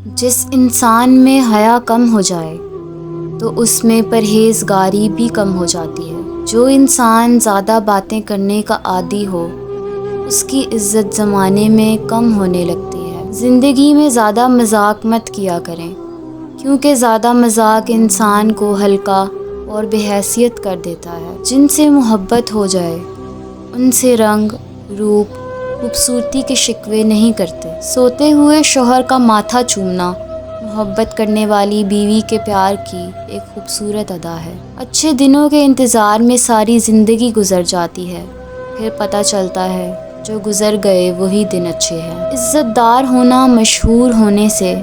جس انسان میں حیا کم ہو جائے تو اس میں پرہیزگاری بھی کم ہو جاتی ہے۔ جو انسان زیادہ باتیں کرنے کا عادی ہو اس کی عزت زمانے میں کم ہونے لگتی ہے۔ زندگی میں زیادہ مذاق مت کیا کریں، کیونکہ زیادہ مذاق انسان کو ہلکا اور بے حیثیت کر دیتا ہے۔ جن سے محبت ہو جائے ان سے رنگ، روپ، خوبصورتی کے شکوے نہیں کرتے۔ سوتے ہوئے شوہر کا ماتھا چومنا محبت کرنے والی بیوی کے پیار کی ایک خوبصورت ادا ہے۔ اچھے دنوں کے انتظار میں ساری زندگی گزر جاتی ہے، پھر پتہ چلتا ہے جو گزر گئے وہی دن اچھے ہیں۔ عزت دار ہونا مشہور ہونے سے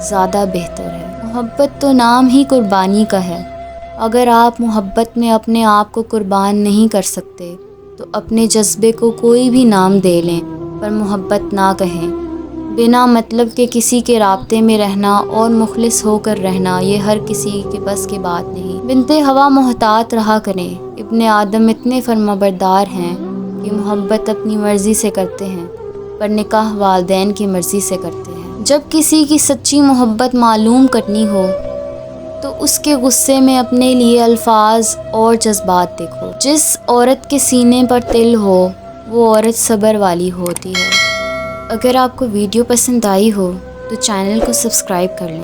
زیادہ بہتر ہے۔ محبت تو نام ہی قربانی کا ہے۔ اگر آپ محبت میں اپنے آپ کو قربان نہیں کر سکتے تو اپنے جذبے کو کوئی بھی نام دے لیں پر محبت نہ کہیں۔ بنا مطلب کے کسی کے رابطے میں رہنا اور مخلص ہو کر رہنا یہ ہر کسی کے بس کی بات نہیں۔ بنت ہوا محتاط رہا کریں۔ ابن آدم اتنے فرمانبردار ہیں کہ محبت اپنی مرضی سے کرتے ہیں پر نکاح والدین کی مرضی سے کرتے ہیں۔ جب کسی کی سچی محبت معلوم کرنی ہو تو اس کے غصے میں اپنے لیے الفاظ اور جذبات دیکھو۔ جس عورت کے سینے پر تل ہو وہ عورت صبر والی ہوتی ہے۔ اگر آپ کو ویڈیو پسند آئی ہو تو چینل کو سبسکرائب کر لیں۔